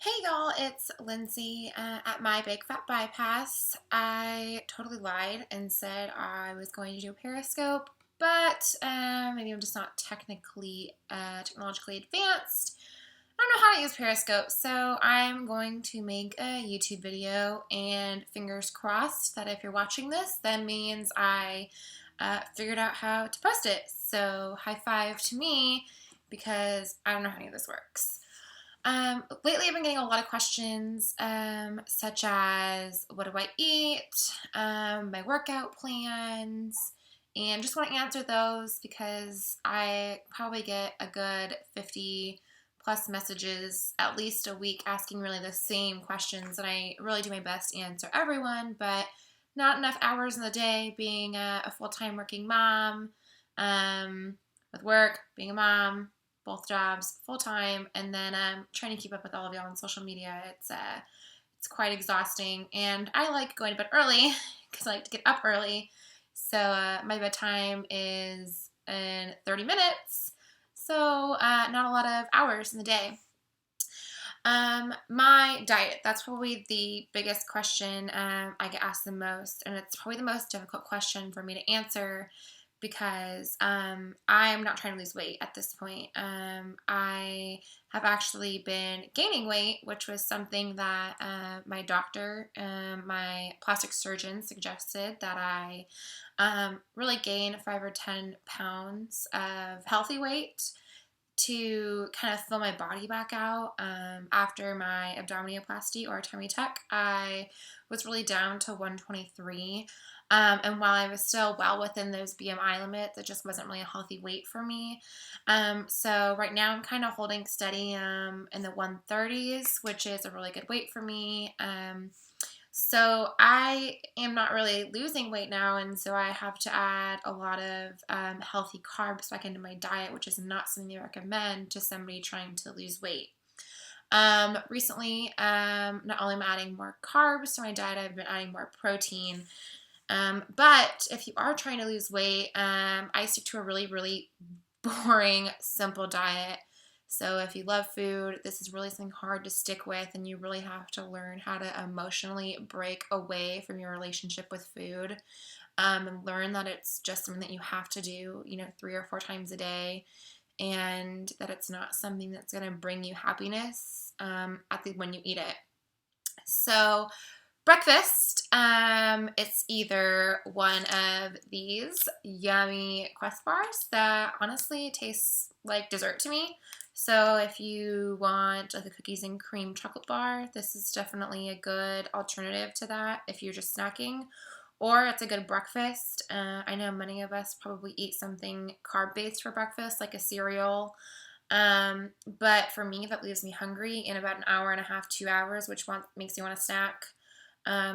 Hey y'all, it's Lindsay at My Big Fat Bypass. I totally lied and said I was going to do a Periscope, but maybe I'm just not technologically advanced. I don't know how to use Periscope, so I'm going to make a YouTube video, and fingers crossed that if you're watching this, that means I figured out how to post it. So high five to me because I don't know how any of this works. Lately, I've been getting a lot of questions, such as what do I eat, my workout plans, and just want to answer those because I probably get a good 50 plus messages at least a week asking really the same questions, and I really do my best to answer everyone, but not enough hours in the day being a full-time working mom, with work, being a mom, both jobs full time, and then trying to keep up with all of y'all on social media. It's quite exhausting, and I like going to bed early because I like to get up early. So my bedtime is in 30 minutes, so not a lot of hours in the day. My diet, that's probably the biggest question I get asked the most, and it's probably the most difficult question for me to answer because I'm not trying to lose weight at this point. I have actually been gaining weight, which was something that my doctor, my plastic surgeon, suggested that I really gain 5 or 10 pounds of healthy weight to kind of fill my body back out. After my abdominoplasty or tummy tuck, I was really down to 123. And while I was still well within those BMI limits, it just wasn't really a healthy weight for me. So right now I'm kind of holding steady in the 130s, which is a really good weight for me. So I am not really losing weight now, and so I have to add a lot of healthy carbs back into my diet, which is not something I recommend to somebody trying to lose weight. Recently, not only am I adding more carbs to my diet, I've been adding more protein. But if you are trying to lose weight, I stick to a really, really boring, simple diet. So if you love food, this is really something hard to stick with, and you really have to learn how to emotionally break away from your relationship with food, and learn that it's just something that you have to do, 3 or 4 times a day, and that it's not something that's going to bring you happiness when you eat it. So breakfast, it's either one of these yummy Quest bars that honestly tastes like dessert to me. So if you want like a cookies and cream chocolate bar, this is definitely a good alternative to that if you're just snacking. Or it's a good breakfast. I know many of us probably eat something carb-based for breakfast, like a cereal. But for me, that leaves me hungry in about an hour and a half, 2 hours, which makes you want to snack,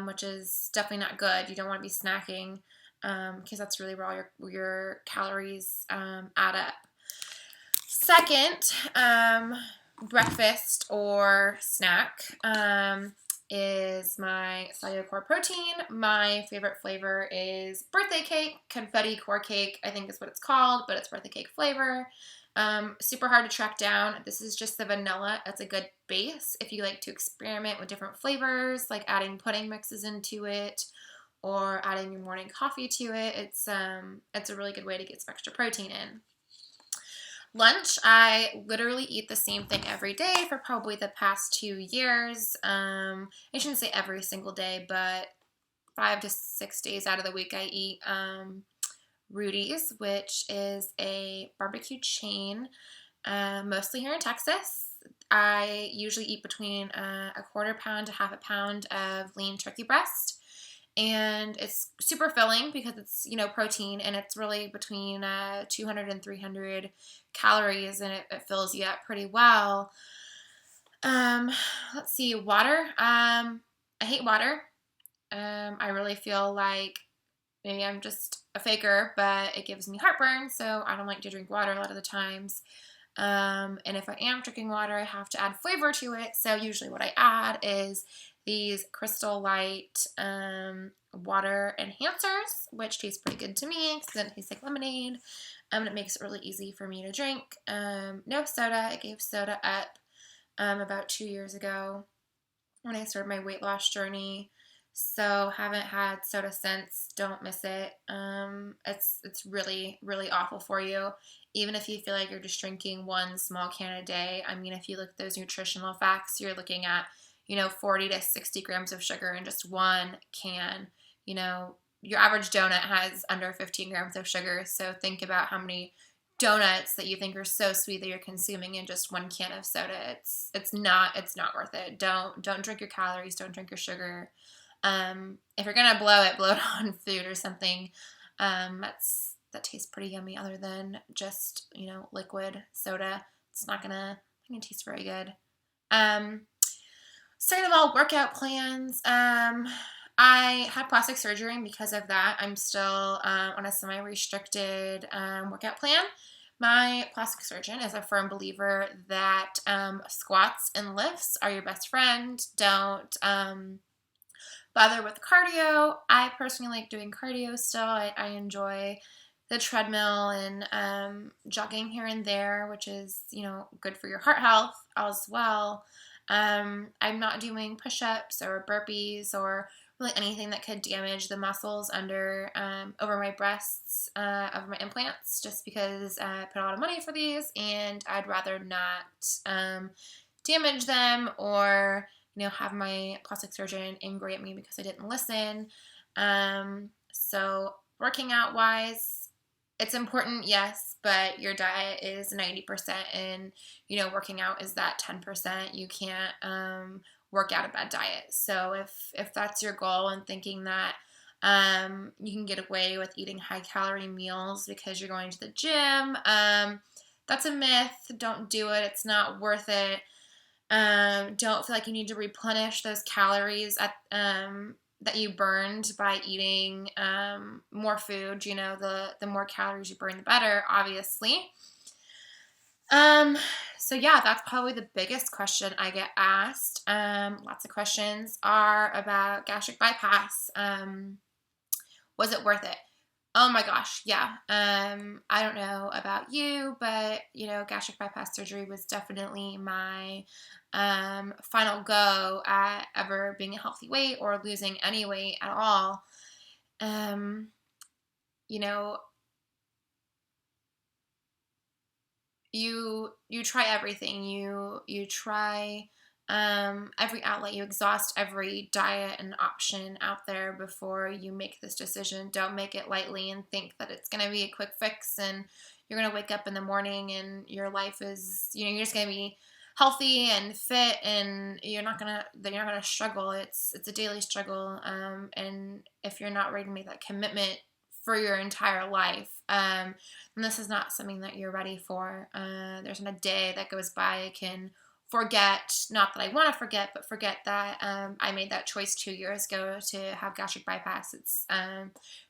which is definitely not good. You don't want to be snacking because that's really where all your calories add up. Second, breakfast or snack is my cellular core protein. My favorite flavor is birthday cake, confetti core cake, I think is what it's called, but it's birthday cake flavor. Super hard to track down. This is just the vanilla. That's a good base if you like to experiment with different flavors, like adding pudding mixes into it or adding your morning coffee to it. It's a really good way to get some extra protein in. Lunch, I literally eat the same thing every day for probably the past 2 years. I shouldn't say every single day, but 5 to 6 days out of the week I eat Rudy's, which is a barbecue chain, mostly here in Texas. I usually eat between a quarter pound to half a pound of lean turkey breast. And it's super filling because it's, protein, and it's really between 200 and 300 calories, and it fills you up pretty well. Let's see, water. I hate water. I really feel like maybe I'm just a faker, but it gives me heartburn, so I don't like to drink water a lot of the times. And if I am drinking water, I have to add flavor to it. So usually what I add is these Crystal Light water enhancers, which taste pretty good to me because it tastes like lemonade. And it makes it really easy for me to drink. No soda. I gave soda up about 2 years ago when I started my weight loss journey. So haven't had soda since. Don't miss it. It's really really awful for you. Even if you feel like you're just drinking one small can a day. I mean, if you look at those nutritional facts, you're looking at 40 to 60 grams of sugar in just one can. Your average donut has under 15 grams of sugar. So think about how many donuts that you think are so sweet that you're consuming in just one can of soda. It's not worth it. Don't drink your calories. Don't drink your sugar. If you're gonna blow it on food or something. That tastes pretty yummy. Other than just liquid soda, it's not gonna taste very good. Second of all, workout plans. I had plastic surgery, and because of that, I'm still on a semi-restricted workout plan. My plastic surgeon is a firm believer that squats and lifts are your best friend. Don't bother with cardio. I personally like doing cardio still. I enjoy the treadmill and jogging here and there, which is, good for your heart health as well. I'm not doing push-ups or burpees or really anything that could damage the muscles over my breasts of my implants, just because I put a lot of money for these and I'd rather not damage them or have my plastic surgeon angry at me because I didn't listen. So working out wise, it's important, yes, but your diet is 90% and, working out is that 10%. You can't work out a bad diet. So if that's your goal and thinking that you can get away with eating high calorie meals because you're going to the gym, that's a myth. Don't do it. It's not worth it. Don't feel like you need to replenish those calories that you burned by eating more food. The more calories you burn, the better, obviously. So yeah, that's probably the biggest question I get asked. Lots of questions are about gastric bypass. Was it worth it? Oh my gosh, yeah. I don't know about you, but gastric bypass surgery was definitely my final go at ever being a healthy weight or losing any weight at all. You know, you try everything. You try every outlet. You exhaust every diet and option out there before you make this decision. Don't make it lightly and think that it's going to be a quick fix and you're going to wake up in the morning and your life is, you're just going to be healthy and fit and you're not going to struggle. It's a daily struggle. And if you're not ready to make that commitment for your entire life, and this is not something that you're ready for. There's not a day that goes by I can forget, not that I want to forget, but forget that I made that choice 2 years ago to have gastric bypass. It's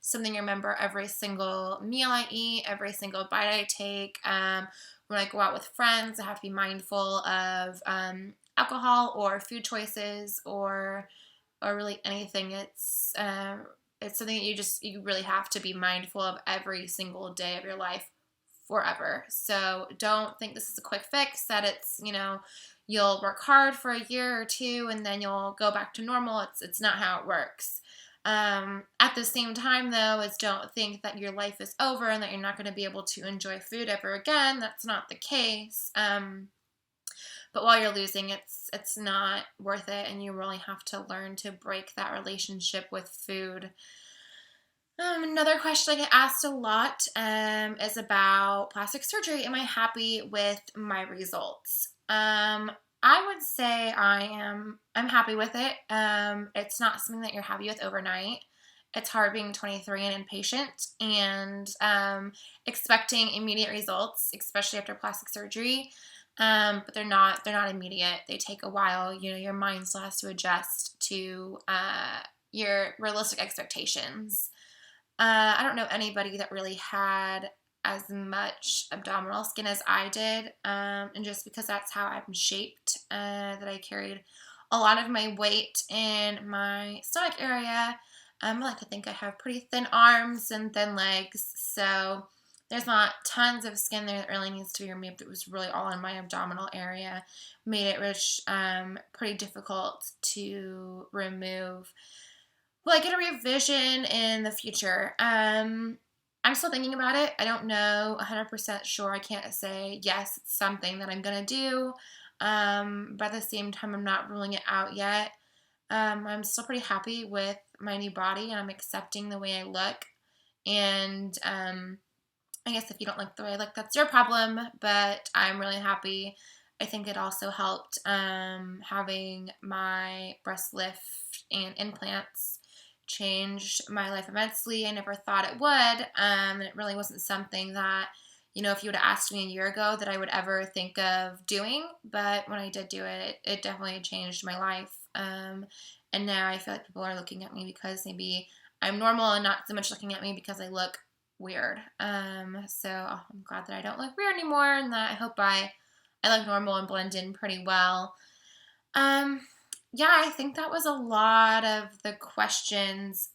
something I remember every single meal I eat, every single bite I take. When I go out with friends, I have to be mindful of alcohol or food choices or really anything. It's something that you really have to be mindful of every single day of your life forever. So don't think this is a quick fix, that it's, you'll work hard for a year or two and then you'll go back to normal. It's not how it works. At the same time, though, is don't think that your life is over and that you're not going to be able to enjoy food ever again. That's not the case. But while you're losing, it's not worth it, and you really have to learn to break that relationship with food. Another question I get asked a lot is about plastic surgery. Am I happy with my results? I would say I'm happy with it. It's not something that you're happy with overnight. It's hard being 23 and impatient and expecting immediate results, especially after plastic surgery. But they're not immediate. They take a while. Your mind still has to adjust to your realistic expectations. I don't know anybody that really had as much abdominal skin as I did, and just because that's how I'm shaped, that I carried a lot of my weight in my stomach area. I like to think I have pretty thin arms and thin legs, so there's not tons of skin there that really needs to be removed. It was really all in my abdominal area. Made it pretty difficult to remove. Will I get a revision in the future? I'm still thinking about it. I don't know 100% sure. I can't say yes, it's something that I'm going to do. But at the same time, I'm not ruling it out yet. I'm still pretty happy with my new body, and I'm accepting the way I look. And I guess if you don't like the way I look, that's your problem, but I'm really happy. I think it also helped having my breast lift and implants changed my life immensely. I never thought it would, and it really wasn't something that, if you would have asked me a year ago that I would ever think of doing, but when I did do it, it definitely changed my life. And now I feel like people are looking at me because maybe I'm normal and not so much looking at me because I look weird. So I'm glad that I don't look weird anymore, and that I hope I look normal and blend in pretty well. Yeah, I think that was a lot of the questions.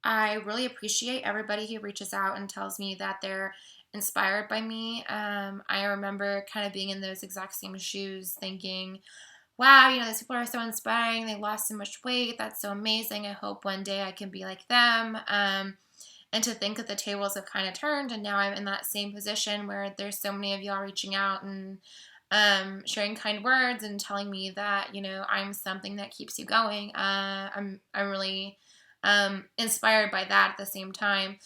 I really appreciate everybody who reaches out and tells me that they're inspired by me. I remember kind of being in those exact same shoes, thinking, wow, these people are so inspiring. They lost so much weight. That's so amazing. I hope one day I can be like them. And to think that the tables have kind of turned, and now I'm in that same position where there's so many of y'all reaching out and sharing kind words and telling me that I'm something that keeps you going. I'm really inspired by that. At the same time,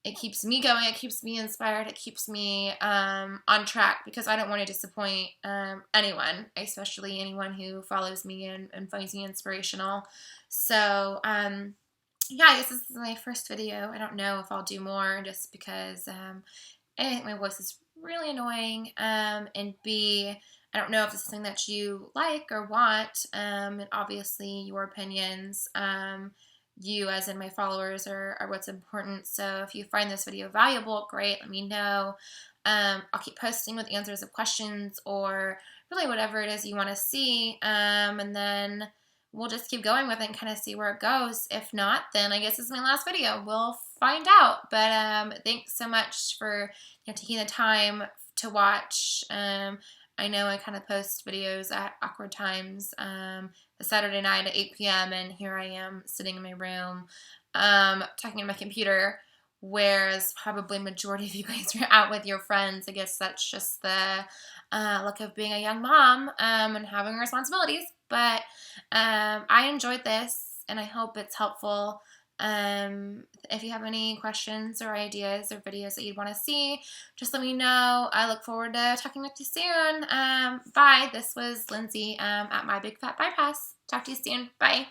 it keeps me going. It keeps me inspired. It keeps me on track, because I don't want to disappoint anyone, especially anyone who follows me and finds me inspirational. So yeah, I guess this is my first video. I don't know if I'll do more, just because I think my voice is really annoying, and B, I don't know if it's something that you like or want, and obviously your opinions, you as in my followers, are what's important. So if you find this video valuable, great, let me know. I'll keep posting with answers of questions, or really whatever it is you want to see, and then we'll just keep going with it and kind of see where it goes. If not, then I guess this is my last video. We'll find out. But thanks so much for taking the time to watch. I know I kind of post videos at awkward times, the Saturday night at 8 p.m. and here I am sitting in my room talking on my computer, whereas probably majority of you guys are out with your friends. I guess that's just the look of being a young mom and having responsibilities. But I enjoyed this, and I hope it's helpful. If you have any questions or ideas or videos that you'd want to see, just let me know. I look forward to talking with you soon. Bye. This was Lindsay at My Big Fat Bypass. Talk to you soon. Bye.